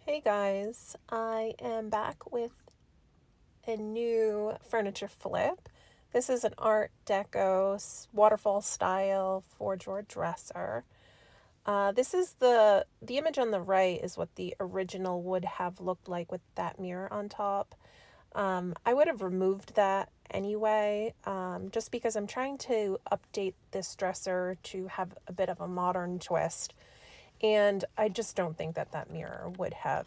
Hey guys, I am back with a new furniture flip. This is an Art Deco waterfall style 4-drawer dresser. This is the image on the right is what the original would have looked like with that mirror on top. I would have removed that anyway, just because I'm trying to update this dresser to have a bit of a modern twist. And I just don't think that that mirror would have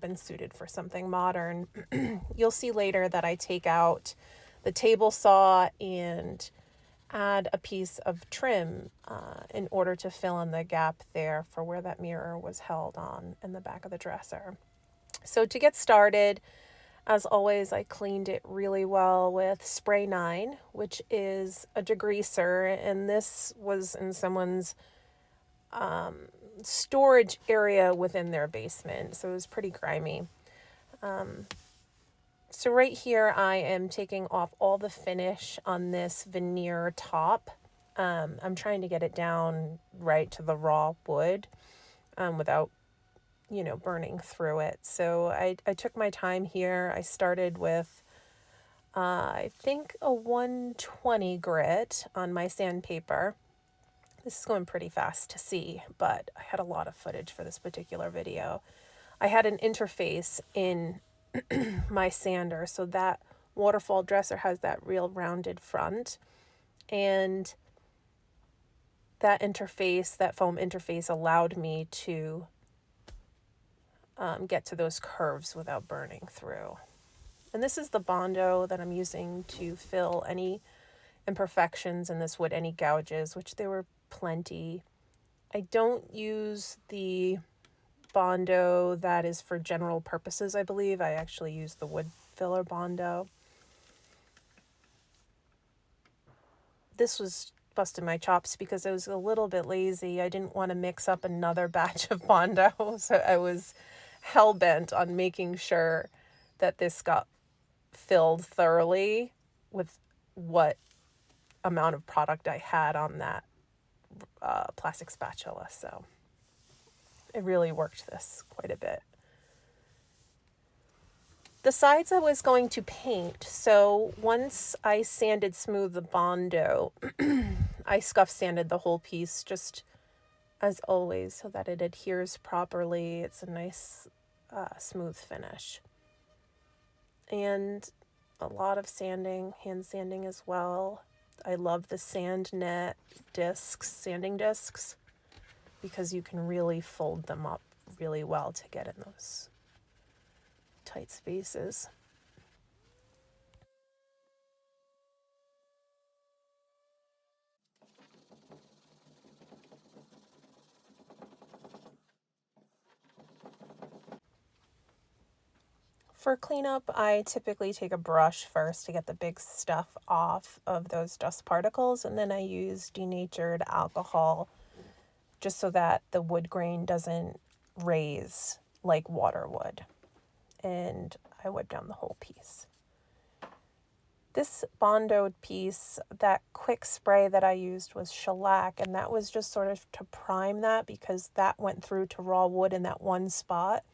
been suited for something modern. You'll see later that I take out the table saw and add a piece of trim in order to fill in the gap there for where that mirror was held on in the back of the dresser. So to get started, as always, I cleaned it really well with Spray 9, which is a degreaser, and this was in someone's storage area within their basement, so it was pretty grimy. So right here I am taking off all the finish on this veneer top. I'm trying to get it down right to the raw wood without, burning through it. So I took my time here. I started with, I think, a 120 grit on my sandpaper. This is going pretty fast to see, but I had a lot of footage for this particular video. I had an interface in my sander, so that waterfall dresser has that real rounded front, and that foam interface allowed me to get to those curves without burning through. And this is the Bondo that I'm using to fill any imperfections in this wood, any gouges, which there were plenty. I don't use the Bondo that is for general purposes, I believe. I actually use the wood filler Bondo. This was busting my chops because I was a little bit lazy. I didn't want to mix up another batch of Bondo, so I was hell-bent on making sure that this got filled thoroughly with what amount of product I had on that plastic spatula. So it really worked this quite a bit. The sides I was going to paint, so once I sanded smooth the Bondo, I scuff sanded the whole piece just as always so that it adheres properly. It's a nice smooth finish. And a lot of sanding, hand sanding as well. I love the sand net discs, sanding discs, because you can really fold them up really well to get in those tight spaces. For cleanup, I typically take a brush first to get the big stuff off of those dust particles, and then I use denatured alcohol just so that the wood grain doesn't raise like water would. And I wipe down the whole piece. This Bondoed piece, that quick spray that I used was shellac, and that was just sort of to prime that because that went through to raw wood in that one spot.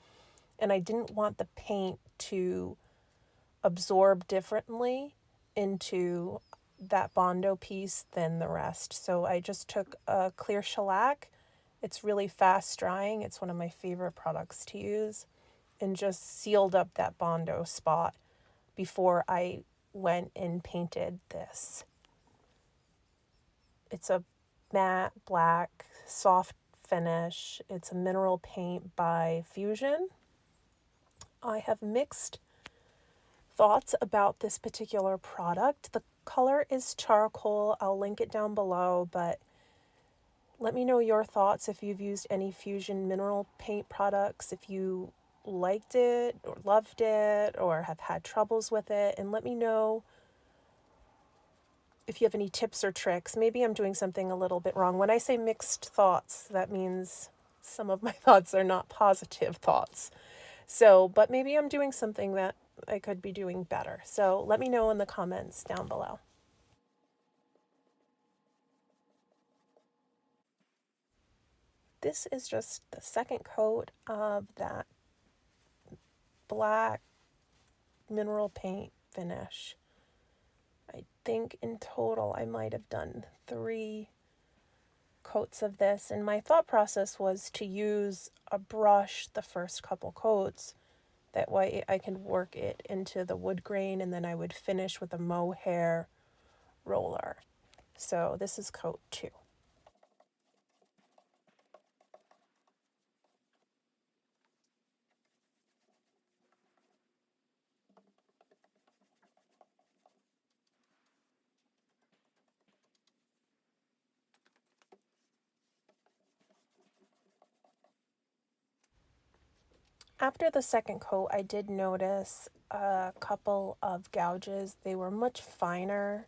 And I didn't want the paint to absorb differently into that Bondo piece than the rest. So I just took a clear shellac. It's really fast drying. It's one of my favorite products to use. And just sealed up that Bondo spot before I went and painted this. It's a matte black, soft finish. It's a mineral paint by Fusion. I have mixed thoughts about this particular product. The color is charcoal. I'll link it down below, but let me know your thoughts if you've used any Fusion mineral paint products, if you liked it or loved it or have had troubles with it, and let me know if you have any tips or tricks. Maybe I'm doing something a little bit wrong. When I say mixed thoughts, that means some of my thoughts are not positive thoughts. So, but maybe I'm doing something that I could be doing better. So let me know in the comments down below. this is just the second coat of that black mineral paint finish. I think in total I might have done 3 coats of this, and my thought process was to use a brush the first couple coats. That way I can work it into the wood grain, and then I would finish with a mohair roller. So this is coat 2. After the second coat, I did notice a couple of gouges. They were much finer,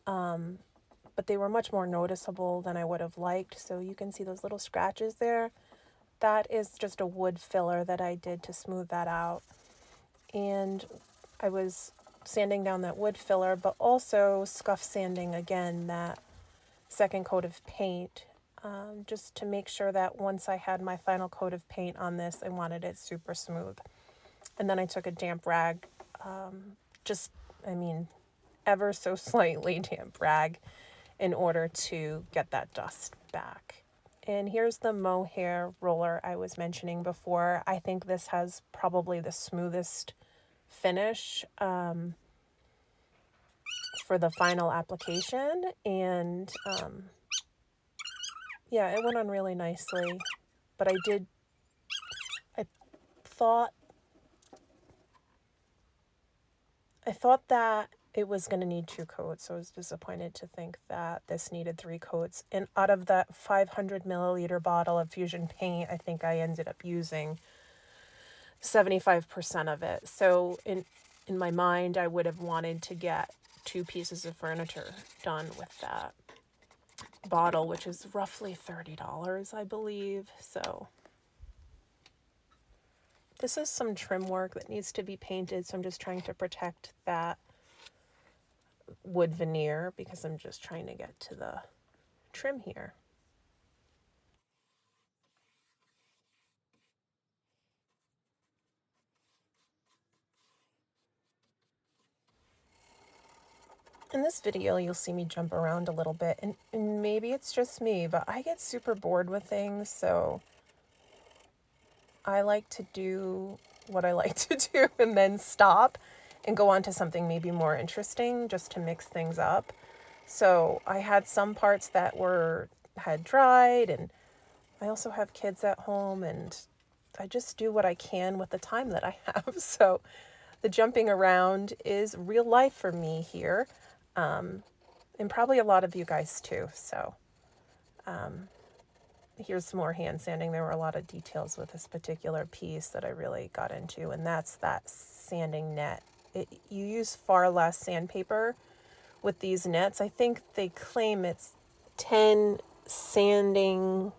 but they were much more noticeable than I would have liked. So you can see those little scratches there. That is just a wood filler that I did to smooth that out. And I was sanding down that wood filler, but also scuff sanding again that second coat of paint, just to make sure that once I had my final coat of paint on this, I wanted it super smooth. And then I took a damp rag, ever so slightly damp rag, in order to get that dust back. And here's the mohair roller I was mentioning before. I think this has probably the smoothest finish for the final application, and yeah, it went on really nicely. But I thought that it was going to need 2 coats, so I was disappointed to think that this needed 3 coats. And out of that 500 milliliter bottle of Fusion paint, I think I ended up using 75% of it. So in my mind, I would have wanted to get 2 pieces of furniture done with that bottle, which is roughly $30, I believe. So this is some trim work that needs to be painted, so I'm just trying to protect that wood veneer because I'm just trying to get to the trim here. In this video, you'll see me jump around a little bit, and maybe it's just me, but I get super bored with things, so I like to do what I like to do and then stop and go on to something maybe more interesting just to mix things up. So I had some parts that had dried, and I also have kids at home, and I just do what I can with the time that I have. So the jumping around is real life for me here, and probably a lot of you guys too. So here's some more hand sanding. There were a lot of details with this particular piece that I really got into, and that's that sanding net. You use far less sandpaper with these nets. I think they claim it's 10 sanding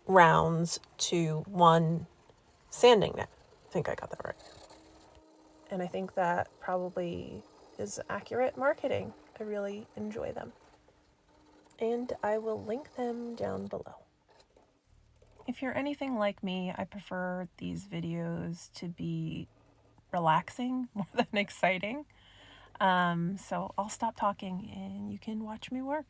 rounds to 1 sanding net. I think I got that right. And I think that probably is accurate marketing. I really enjoy them. And I will link them down below. If you're anything like me, I prefer these videos to be relaxing more than exciting. So I'll stop talking and you can watch me work.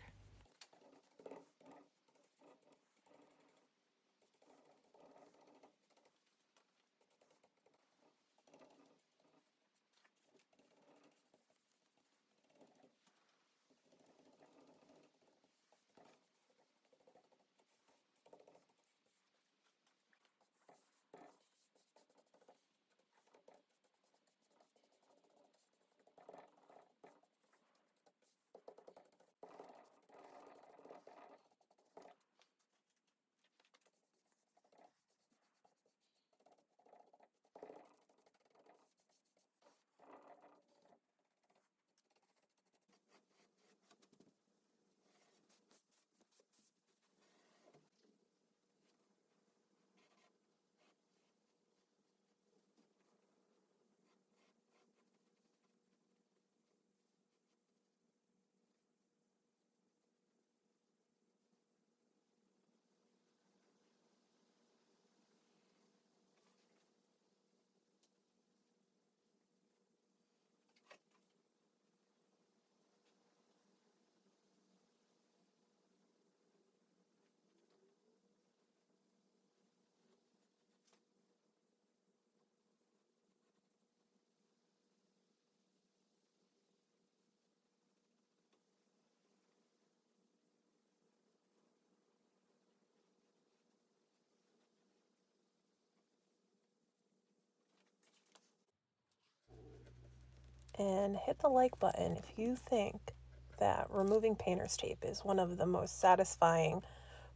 and hit the like button if you think that removing painter's tape is one of the most satisfying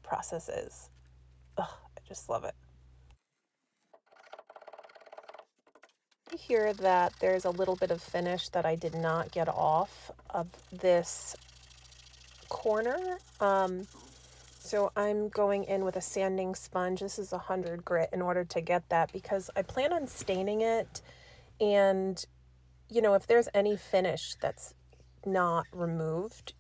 processes. Ugh, I just love it. You hear that there's a little bit of finish that I did not get off of this corner. So I'm going in with a sanding sponge. This is 100 grit in order to get that, because I plan on staining it. And, if there's any finish that's not removed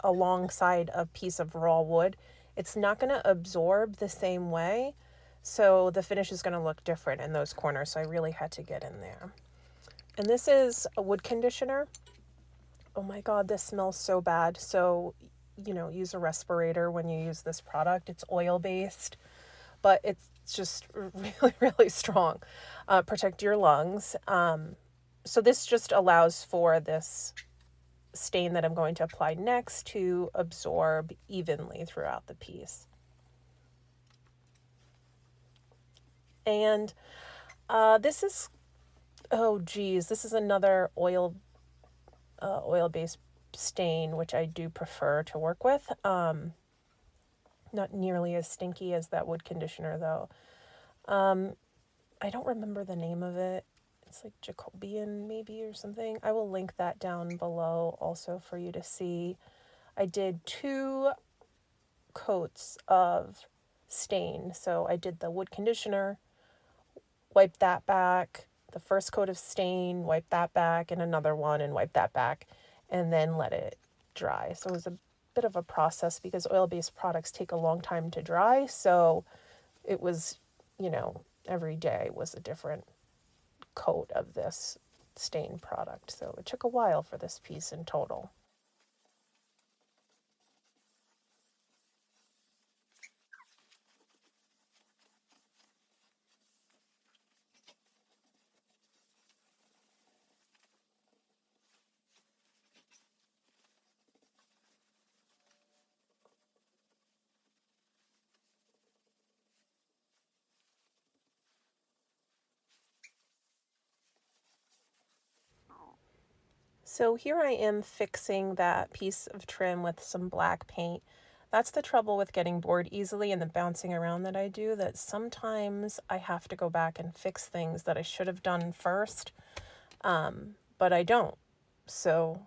alongside a piece of raw wood, it's not going to absorb the same way. So the finish is going to look different in those corners. So I really had to get in there. And this is a wood conditioner. Oh my God, this smells so bad. So, use a respirator when you use this product. It's oil-based, but it's just really, really strong. Protect your lungs. So this just allows for this stain that I'm going to apply next to absorb evenly throughout the piece. And this is, this is another oil-based stain, which I do prefer to work with. Not nearly as stinky as that wood conditioner, though. I don't remember the name of it. It's like Jacobian maybe or something. I will link that down below also for you to see. I did 2 coats of stain. So I did the wood conditioner, wiped that back, the first coat of stain, wipe that back, and another one and wipe that back, and then let it dry. So it was a bit of a process because oil-based products take a long time to dry. So it was, every day was a different coat of this stain product. So it took a while for this piece in total. So here I am fixing that piece of trim with some black paint. That's the trouble with getting bored easily and the bouncing around that I do, that sometimes I have to go back and fix things that I should have done first, but I don't. So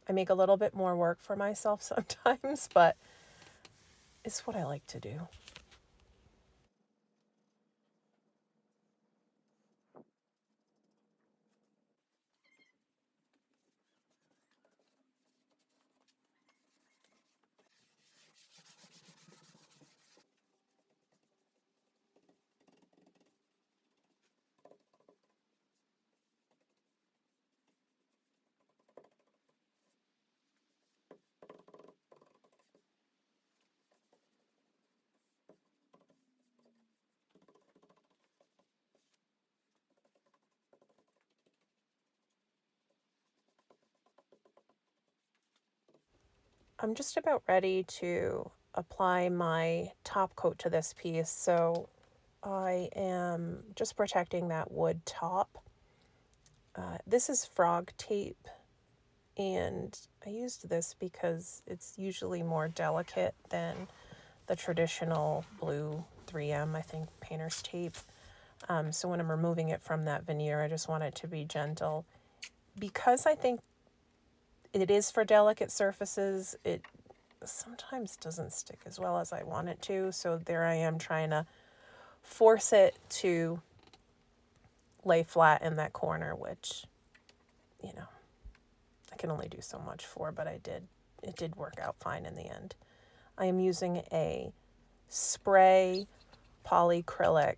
I make a little bit more work for myself sometimes, but it's what I like to do. I'm just about ready to apply my top coat to this piece, so I am just protecting that wood top. This is frog tape, and I used this because it's usually more delicate than the traditional blue 3M, I think, painter's tape. So when I'm removing it from that veneer, I just want it to be gentle. Because I think it is for delicate surfaces, it sometimes doesn't stick as well as I want it to. So there I am trying to force it to lay flat in that corner, which, I can only do so much for, but it did work out fine in the end. I am using a spray polyacrylic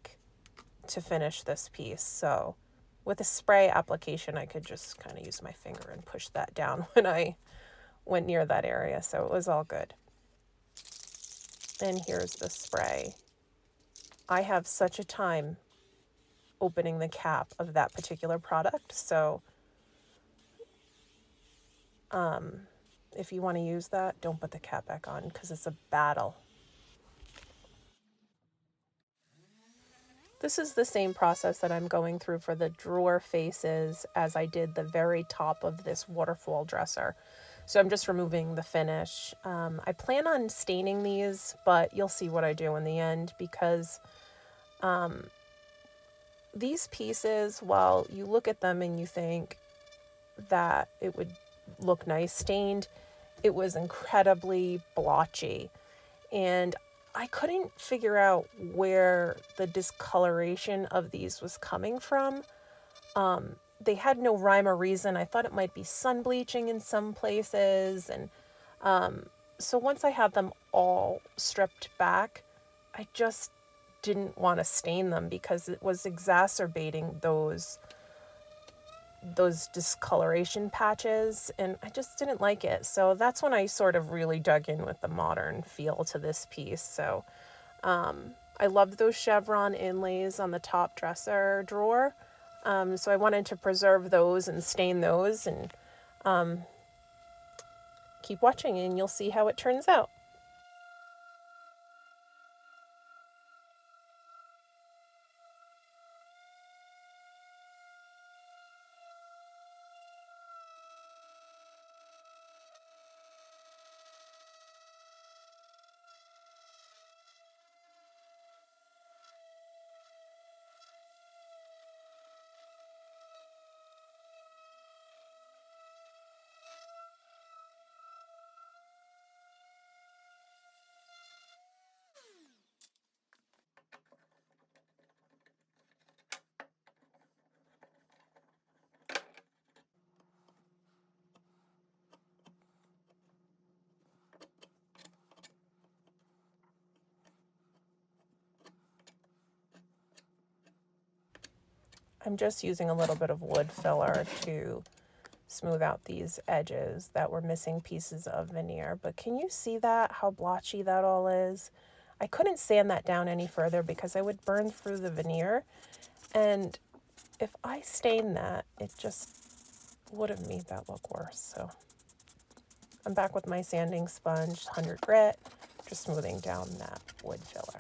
to finish this piece. So with a spray application, I could just kind of use my finger and push that down when I went near that area. So it was all good. And here's the spray. I have such a time opening the cap of that particular product. So if you want to use that, don't put the cap back on because it's a battle. This is the same process that I'm going through for the drawer faces as I did the very top of this waterfall dresser. So I'm just removing the finish. I plan on staining these, but you'll see what I do in the end, because these pieces, while you look at them and you think that it would look nice stained, it was incredibly blotchy. And I couldn't figure out where the discoloration of these was coming from. They had no rhyme or reason. I thought it might be sun bleaching in some places. And so once I had them all stripped back, I just didn't want to stain them because it was exacerbating those discoloration patches, and I just didn't like it. So that's when I sort of really dug in with the modern feel to this piece. So I loved those chevron inlays on the top dresser drawer. So I wanted to preserve those and stain those, and keep watching and you'll see how it turns out. I'm just using a little bit of wood filler to smooth out these edges that were missing pieces of veneer. But can you see that, how blotchy that all is? I couldn't sand that down any further because I would burn through the veneer. And if I stain that, it just would have made that look worse. So I'm back with my sanding sponge, 100 grit, just smoothing down that wood filler.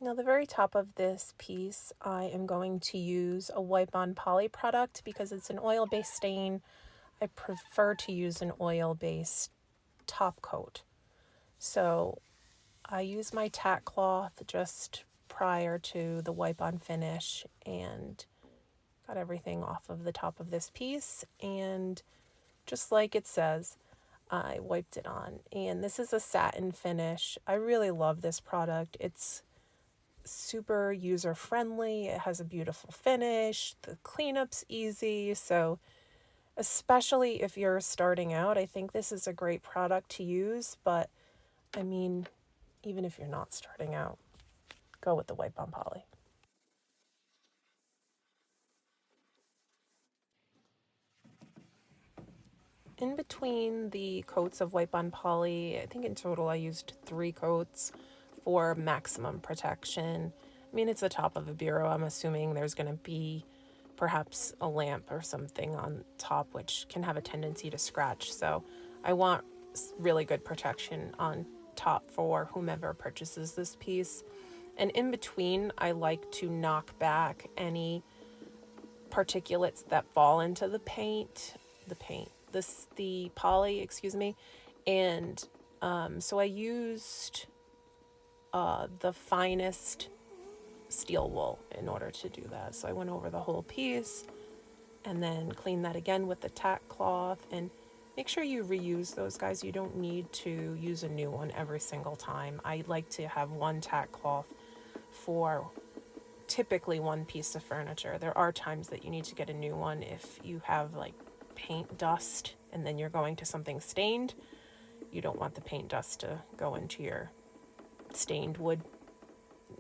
Now the very top of this piece, I am going to use a wipe-on poly product because it's an oil-based stain. I prefer to use an oil-based top coat. So I use my tack cloth just prior to the wipe-on finish and got everything off of the top of this piece, and just like it says, I wiped it on. And this is a satin finish. I really love this product. It's super user friendly. It has a beautiful finish. The cleanup's easy. So especially if you're starting out, I think this is a great product to use. But I mean, even if you're not starting out, go with the wipe on poly. In between the coats of wipe on poly, I think in total I used 3 coats for maximum protection. I mean, it's the top of a bureau. I'm assuming there's going to be perhaps a lamp or something on top, which can have a tendency to scratch. So I want really good protection on top for whomever purchases this piece. And in between, I like to knock back any particulates that fall into the poly, excuse me. And so I used the finest steel wool in order to do that. So I went over the whole piece and then cleaned that again with the tack cloth, and make sure you reuse those, guys. You don't need to use a new one every single time. I like to have one tack cloth for typically one piece of furniture. There are times that you need to get a new one if you have like paint dust and then you're going to something stained. You don't want the paint dust to go into your stained wood.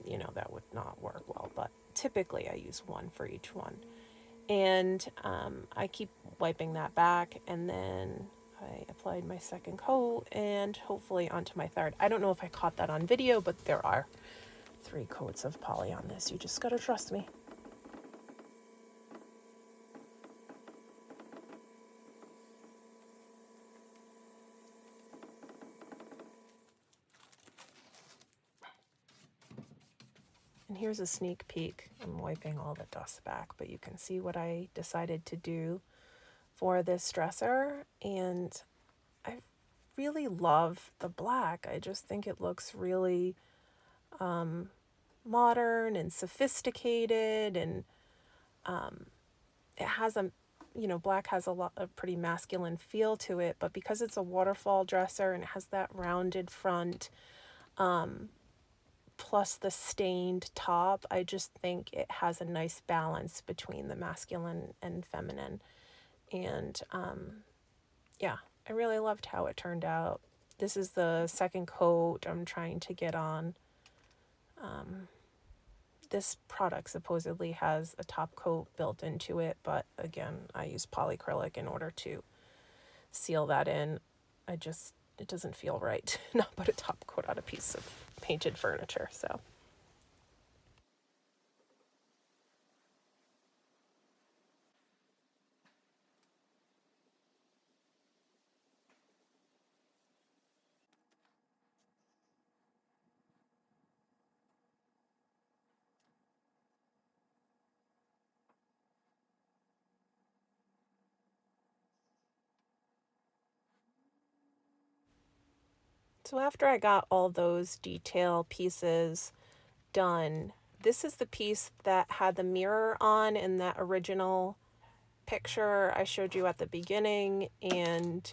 You know, that would not work well, but typically I use one for each one. And I keep wiping that back, and then I applied my second coat and hopefully onto my third. I don't know if I caught that on video, but there are 3 coats of poly on this. You just gotta trust me. And here's a sneak peek. I'm wiping all the dust back, but you can see what I decided to do for this dresser. And I really love the black. I just think it looks really modern and sophisticated, and it has a, black has a lot of pretty masculine feel to it, but because it's a waterfall dresser and it has that rounded front, plus the stained top, I just think it has a nice balance between the masculine and feminine. And yeah, I really loved how it turned out. This is the second coat I'm trying to get on. This product supposedly has a top coat built into it, but again, I use polyacrylic in order to seal that in. It doesn't feel right to not put a top coat on a piece of painted furniture, so. So after I got all those detail pieces done, this is the piece that had the mirror on in that original picture I showed you at the beginning, and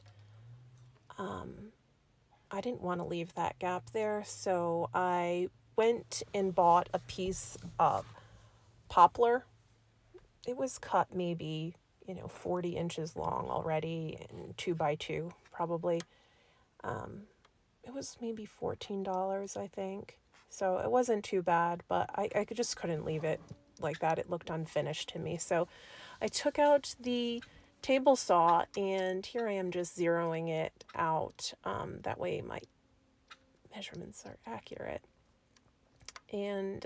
I didn't want to leave that gap there, so I went and bought a piece of poplar. It was cut maybe 40 inches long already, and 2 by 2 probably. It was maybe $14, I think, so it wasn't too bad, but I just couldn't leave it like that. It looked unfinished to me, so I took out the table saw, and here I am just zeroing it out. That way my measurements are accurate. And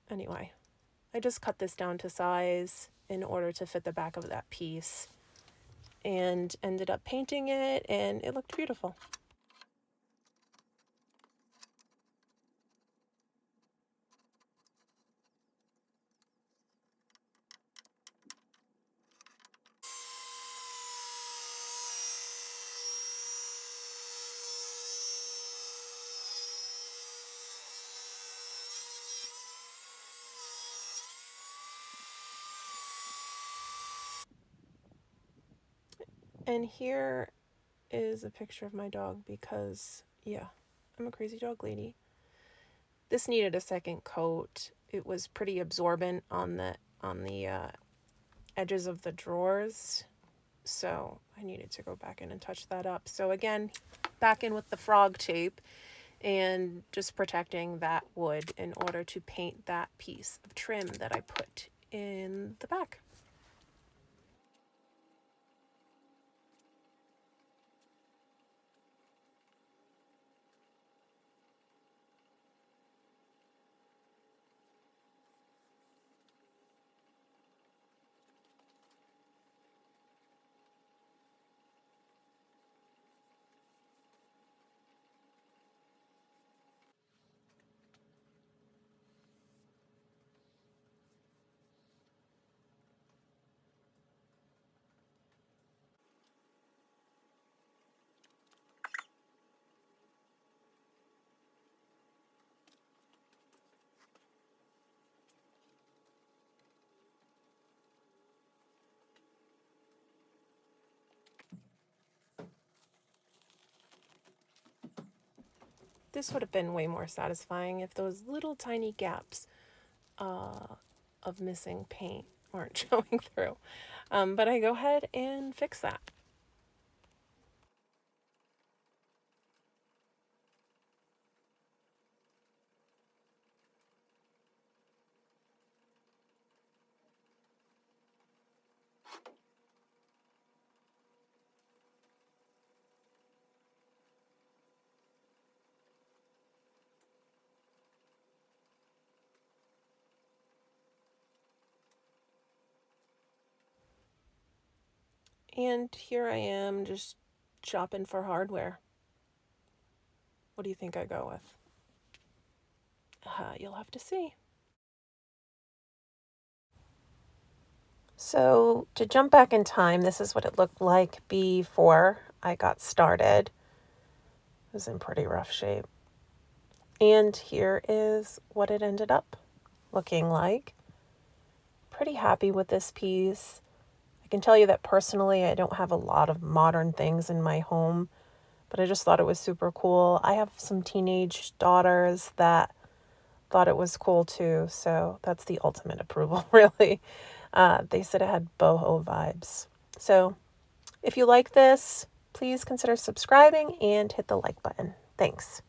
anyway, I just cut this down to size in order to fit the back of that piece, and ended up painting it, and it looked beautiful. And here is a picture of my dog because, yeah, I'm a crazy dog lady. This needed a second coat. It was pretty absorbent on the edges of the drawers, so I needed to go back in and touch that up. So again, back in with the frog tape and just protecting that wood in order to paint that piece of trim that I put in the back. This would have been way more satisfying if those little tiny gaps of missing paint weren't showing through. But I go ahead and fix that. And here I am just shopping for hardware. What do you think I go with? You'll have to see. So to jump back in time, this is what it looked like before I got started. It was in pretty rough shape. And here is what it ended up looking like. Pretty happy with this piece. I can tell you that personally, I don't have a lot of modern things in my home, but I just thought it was super cool. I have some teenage daughters that thought it was cool too, so that's the ultimate approval, really. They said it had boho vibes. So if you like this, please consider subscribing and hit the like button. Thanks.